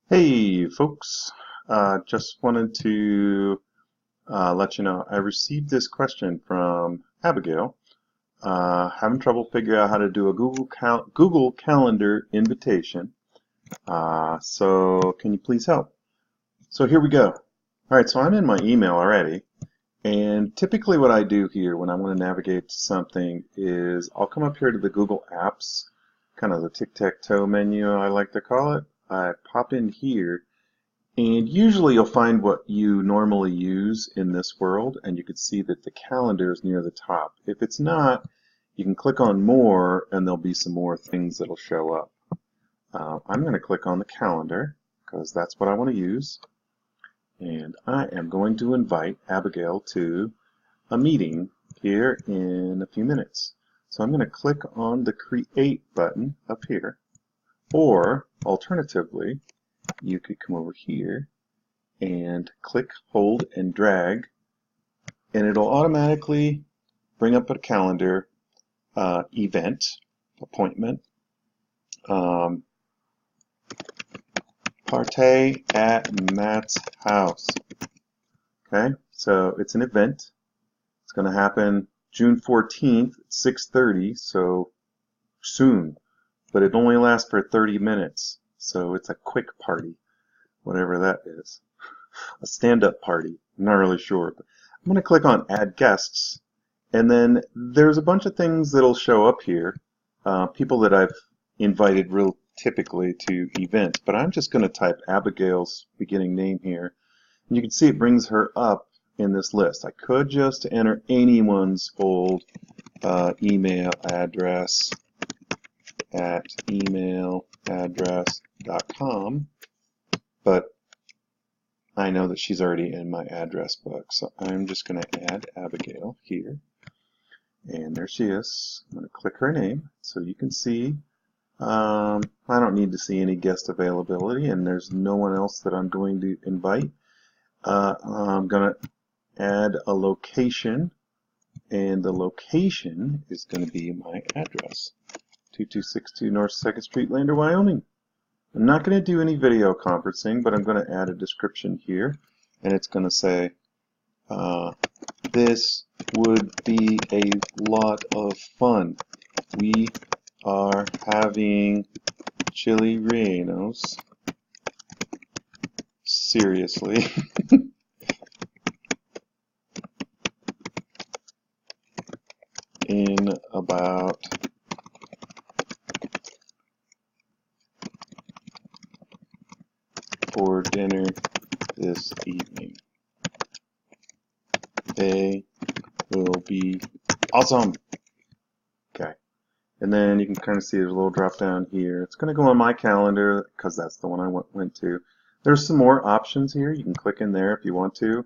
Hey folks, just wanted to let you know I received this question from Abigail. Having trouble figuring out how to do a Google Calendar invitation. So can you please help? So here we go. Alright, so I'm in my email already, and typically what I do here when I want to navigate to something is I'll come up here to the Google Apps, kind of the tic-tac-toe menu I like to call it. I pop in here, and usually you'll find what you normally use in this world, and you can see that the calendar is near the top. If it's not, you can click on more and there'll be some more things that'll show up. I'm going to click on the calendar because that's what I want to use, and I am going to invite Abigail to a meeting here in a few minutes. So I'm going to click on the Create button up here, or alternatively you could come over here and click, hold, and drag, and it'll automatically bring up a calendar event, appointment, party at Matt's house. Okay, so it's an event. It's going to happen June 14th at 6:30, so soon, but it only lasts for 30 minutes, so it's a quick party, whatever that is. A stand-up party. I'm not really sure. But I'm going to click on Add Guests, and then there's a bunch of things that'll show up here. People that I've invited real typically to events, but I'm just going to type Abigail's beginning name here, and you can see it brings her up in this list. I could just enter anyone's old email address at emailaddress.com, but I know that she's already in my address book, so I'm just going to add Abigail here, and there she is. I'm going to click her name so you can see. I don't need to see any guest availability, and there's no one else that I'm going to invite. I'm going to add a location, and the location is going to be my address, 2262 North 2nd Street, Lander, Wyoming. I'm not going to do any video conferencing, but I'm going to add a description here, and it's going to say, this would be a lot of fun. We are having chili rellenos. Seriously. In about for dinner this evening. They will be awesome. Okay. And then you can kind of see there's a little drop down here. It's going to go on my calendar because that's the one I went to. There's some more options here. You can click in there if you want to.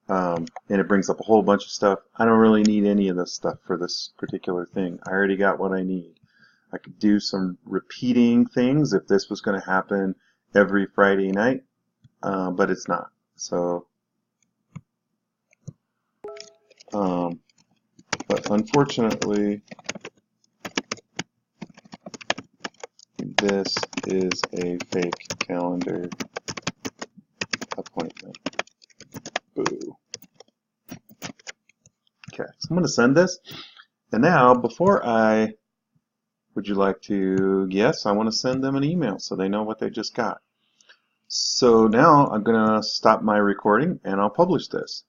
And it brings up a whole bunch of stuff. I don't really need any of this stuff for this particular thing. I already got what I need. I could do some repeating things if this was going to happen every Friday night, but it's not. So, but unfortunately, this is a fake calendar appointment. Boo. Okay, so I'm going to send this. And now, would you like to, yes, I want to send them an email so they know what they just got. So now I'm going to stop my recording and I'll publish this.